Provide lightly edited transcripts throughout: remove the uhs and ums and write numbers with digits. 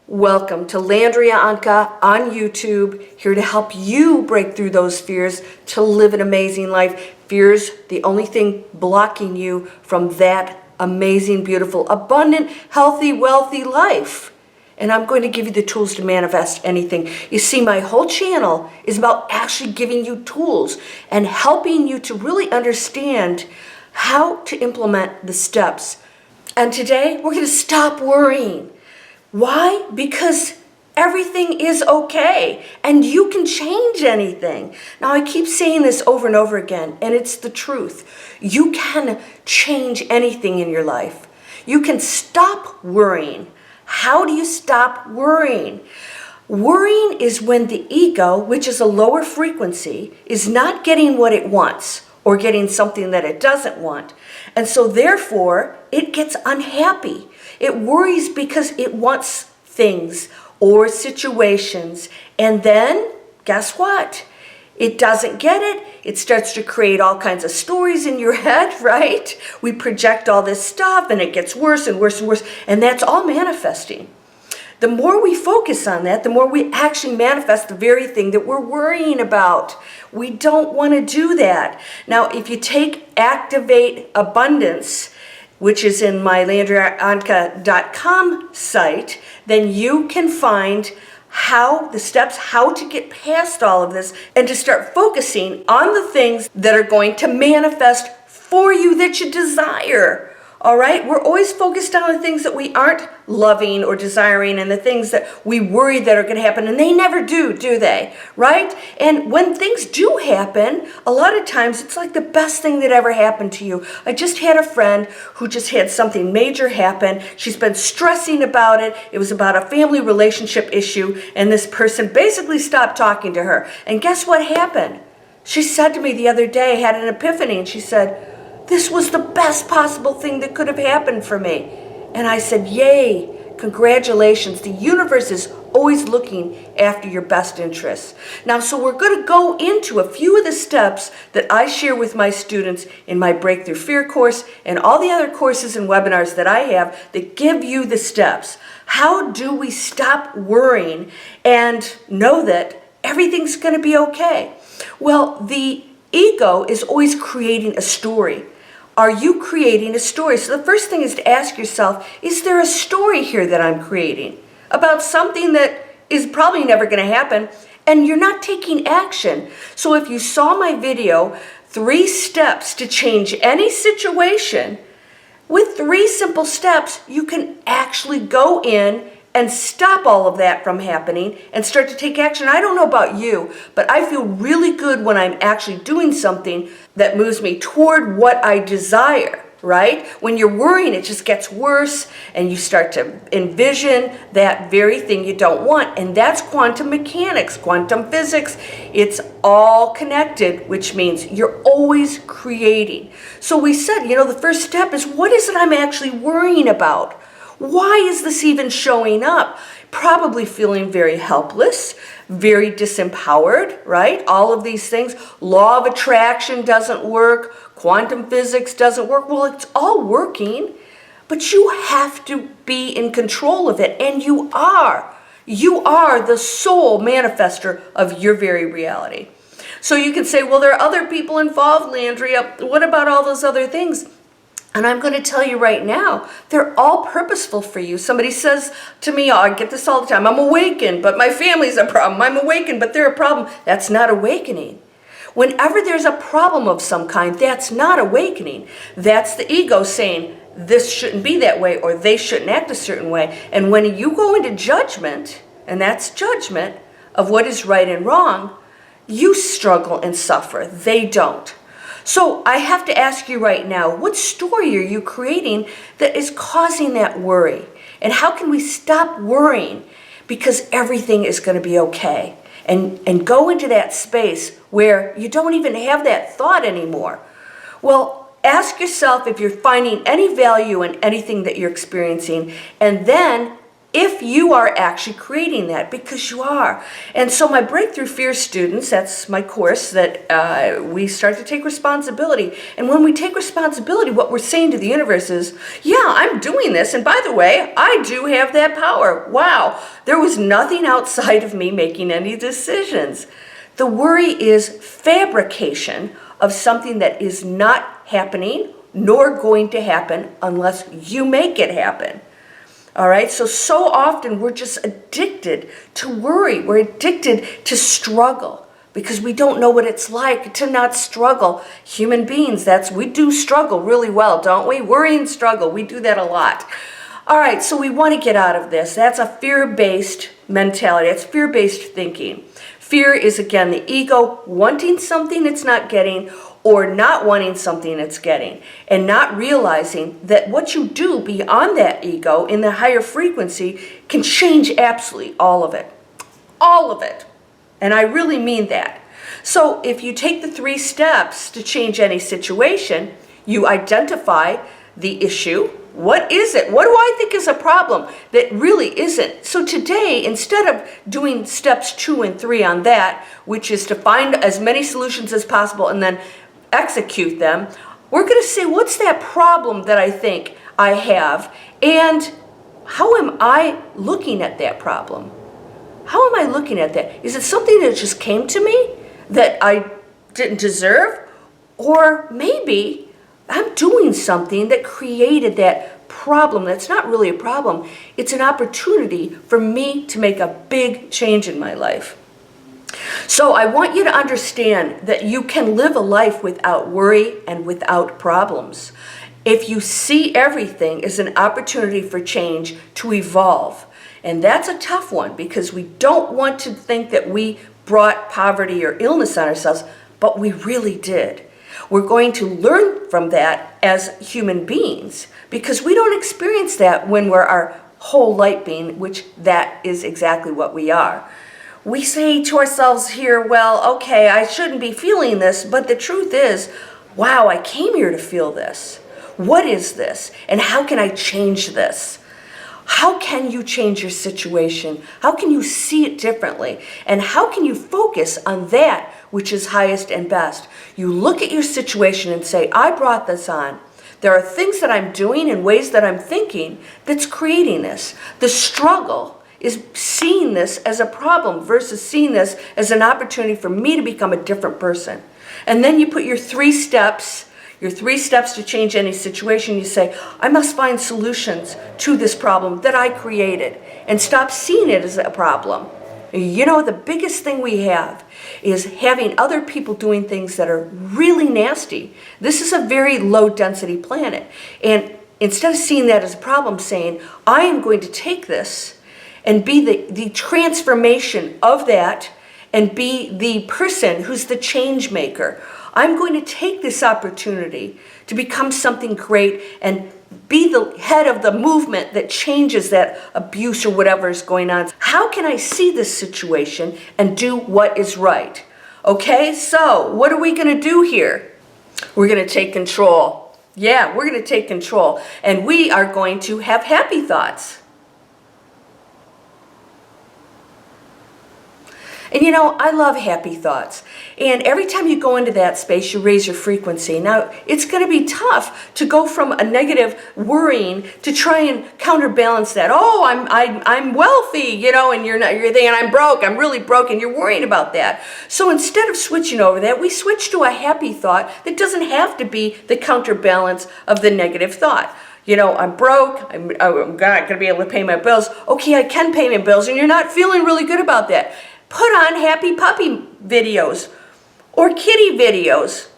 Welcome to Landria Onkka on YouTube, here to help you break through those fears to live an amazing life. Fear's the only thing blocking you from that amazing, beautiful, abundant, healthy, wealthy life. And I'm going to give you the tools to manifest anything. You see, my whole channel is about actually giving you tools and helping you to really understand how to implement the steps. And today, we're going to stop worrying. Why? Because everything is okay and you can change anything. Now, I keep saying this over and over again, and it's the truth. You can change anything in your life. You can stop worrying. How do you stop worrying? Worrying is when the ego, which is a lower frequency, is not getting what it wants or getting something that it doesn't want. And so therefore, it gets unhappy. It worries because it wants things or situations. And then, guess what? It doesn't get it. It starts to create all kinds of stories in your head, right? We project all this stuff and it gets worse and worse and worse. And that's all manifesting. The more we focus on that, the more we actually manifest the very thing that we're worrying about. We don't want to do that. Now, if you take Activate Abundance, which is in my landriaonkka.com site, then you can find the steps, how to get past all of this and to start focusing on the things that are going to manifest for you that you desire. All right? We're always focused on the things that we aren't loving or desiring and the things that we worry that are going to happen. And they never do they? Right? And when things do happen, a lot of times it's like the best thing that ever happened to you. I just had a friend who just had something major happen. She's been stressing about it. It was about a family relationship issue. And this person basically stopped talking to her. And guess what happened? She said to me the other day, had an epiphany, and she said, "This was the best possible thing that could have happened for me." And I said, yay, congratulations. The universe is always looking after your best interests. Now, so we're going to go into a few of the steps that I share with my students in my Breakthrough Fear course and all the other courses and webinars that I have that give you the steps. How do we stop worrying and know that everything's going to be okay? Well, the ego is always creating a story. Are you creating a story? So the first thing is to ask yourself, is there a story here that I'm creating about something that is probably never going to happen and you're not taking action? So if you saw my video, 3 steps to change any situation, with 3 simple steps, you can actually go in and stop all of that from happening and start to take action. I don't know about you, but I feel really good when I'm actually doing something that moves me toward what I desire, right? When you're worrying, it just gets worse and you start to envision that very thing you don't want. And that's quantum mechanics, quantum physics. It's all connected, which means you're always creating. So we said, the first step is, what is it I'm actually worrying about? Why is this even showing up? Probably feeling very helpless, very disempowered, right? All of these things. Law of attraction doesn't work. Quantum physics doesn't work. Well, it's all working, but you have to be in control of it, and you are. You are the sole manifester of your very reality. So you can say, well, there are other people involved, Landria. What about all those other things? And I'm going to tell you right now, they're all purposeful for you. Somebody says to me, I get this all the time, I'm awakened, but my family's a problem. I'm awakened, but they're a problem. That's not awakening. Whenever there's a problem of some kind, that's not awakening. That's the ego saying, this shouldn't be that way, or they shouldn't act a certain way. And when you go into judgment, and that's judgment of what is right and wrong, you struggle and suffer. They don't. So I have to ask you right now, what story are you creating that is causing that worry? And how can we stop worrying? Because everything is going to be okay. And go into that space where you don't even have that thought anymore. Well, ask yourself if you're finding any value in anything that you're experiencing. And then if you are actually creating that, because you are. And so my Breakthrough Fear students, that's my course that we start to take responsibility. And when we take responsibility, what we're saying to the universe is, yeah, I'm doing this. And by the way, I do have that power. Wow, there was nothing outside of me making any decisions. The worry is fabrication of something that is not happening nor going to happen unless you make it happen. All right, so often we're just addicted to worry. We're addicted to struggle because we don't know what it's like to not struggle. Human beings, we do struggle really well, don't we? Worry and struggle, we do that a lot. All right, so we want to get out of this. That's a fear-based mentality. It's fear-based thinking. Fear is, again, the ego wanting something it's not getting, or not wanting something it's getting, and not realizing that what you do beyond that ego in the higher frequency can change absolutely all of it. All of it. And I really mean that. So if you take the 3 steps to change any situation, you identify the issue. What is it? What do I think is a problem that really isn't? So today, instead of doing steps 2 and 3 on that, which is to find as many solutions as possible and then execute them, we're going to say, what's that problem that I think I have, and how am I looking at that problem? How am I looking at that? Is it something that just came to me that I didn't deserve? Or maybe I'm doing something that created that problem that's not really a problem. It's an opportunity for me to make a big change in my life. So I want you to understand that you can live a life without worry and without problems. If you see everything as an opportunity for change, to evolve. And that's a tough one because we don't want to think that we brought poverty or illness on ourselves, but we really did. We're going to learn from that as human beings because we don't experience that when we're our whole light being, which that is exactly what we are. We say to ourselves here, well, okay, I shouldn't be feeling this, but the truth is, wow, I came here to feel this. What is this? And how can I change this? How can you change your situation? How can you see it differently? And how can you focus on that which is highest and best? You look at your situation and say, I brought this on. There are things that I'm doing and ways that I'm thinking that's creating this. The struggle is seeing this as a problem versus seeing this as an opportunity for me to become a different person. And then you put your 3 steps to change any situation. You say, I must find solutions to this problem that I created and stop seeing it as a problem. You know, the biggest thing we have is having other people doing things that are really nasty. This is a very low density planet. And instead of seeing that as a problem, saying, I am going to take this and be the transformation of that and be the person who's the change maker. I'm going to take this opportunity to become something great and be the head of the movement that changes that abuse or whatever is going on. How can I see this situation and do what is right? Okay, so what are we going to do here? We're going to take control. Yeah, we're going to take control. And we are going to have happy thoughts. And you know, I love happy thoughts. And every time you go into that space, you raise your frequency. Now, it's going to be tough to go from a negative worrying to try and counterbalance that. Oh, I'm wealthy, you know, and you're thinking I'm broke. I'm really broke, and you're worrying about that. So instead of switching over that, we switch to a happy thought that doesn't have to be the counterbalance of the negative thought. You know, I'm broke, I'm not going to be able to pay my bills. Okay, I can pay my bills, and you're not feeling really good about that. Put on happy puppy videos or kitty videos,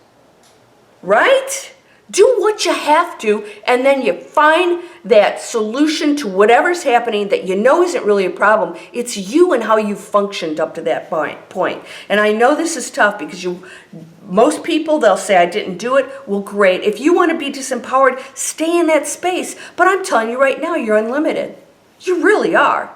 right? Do what you have to, and then you find that solution to whatever's happening that you know isn't really a problem. It's you and how you functioned up to that point. And I know this is tough because most people, they'll say, I didn't do it. Well, great. If you want to be disempowered, stay in that space. But I'm telling you right now, you're unlimited. You really are.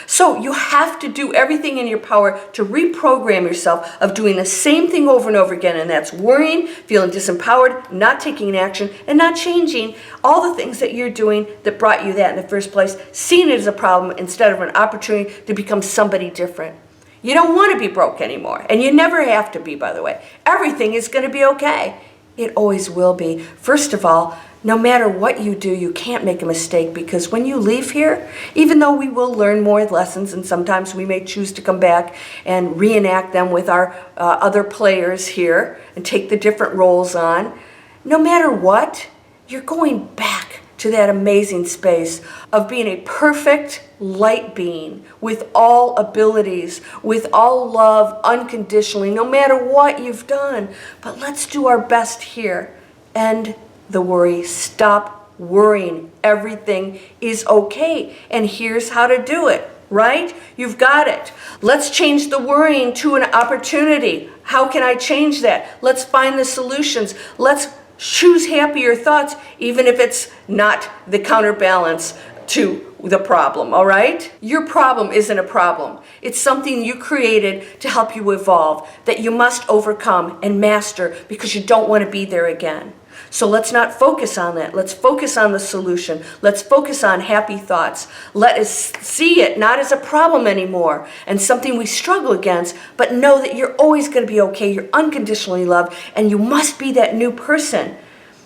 So you have to do everything in your power to reprogram yourself of doing the same thing over and over again, and that's worrying, feeling disempowered, not taking action, and not changing all the things that you're doing that brought you that in the first place, seeing it as a problem instead of an opportunity to become somebody different. You don't want to be broke anymore, and you never have to be, by the way. Everything is going to be okay. It always will be. First of all, no matter what you do, you can't make a mistake, because when you leave here, even though we will learn more lessons, and sometimes we may choose to come back and reenact them with our other players here and take the different roles on, no matter what, you're going back to that amazing space of being a perfect light being with all abilities, with all love, unconditionally, no matter what you've done. But let's do our best here. End the worry. Stop worrying. Everything is okay. And here's how to do it, right? You've got it. Let's change the worrying to an opportunity. How can I change that? Let's find the solutions. Let's choose happier thoughts, even if it's not the counterbalance to the problem, all right? Your problem isn't a problem. It's something you created to help you evolve, that you must overcome and master because you don't want to be there again. So let's not focus on that. Let's focus on the solution. Let's focus on happy thoughts. Let us see it not as a problem anymore and something we struggle against, but know that you're always going to be okay. You're unconditionally loved, and you must be that new person.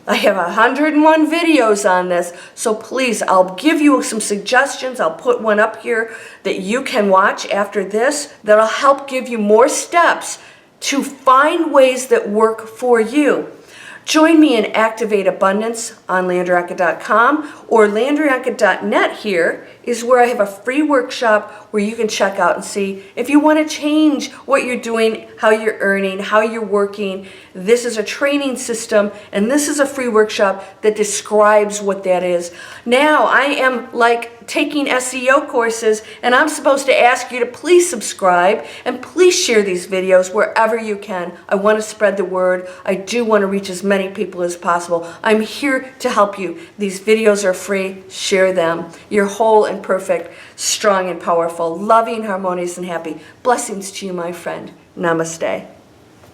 I have 101 videos on this, so please, I'll give you some suggestions. I'll put one up here that you can watch after this that'll help give you more steps to find ways that work for you. Join me in Activate Abundance on LandriaOnkka.com, or LandriaOnkka.net here is where I have a free workshop where you can check out and see if you want to change what you're doing, how you're earning, how you're working. This is a training system, and this is a free workshop that describes what that is. Now, I am like taking SEO courses, and I'm supposed to ask you to please subscribe and please share these videos wherever you can. I want to spread the word. I do want to reach as many people as possible. I'm here to help you. These videos are free. Share them. You're whole and perfect, strong and powerful, loving, harmonious, and happy. Blessings to you, my friend. Namaste.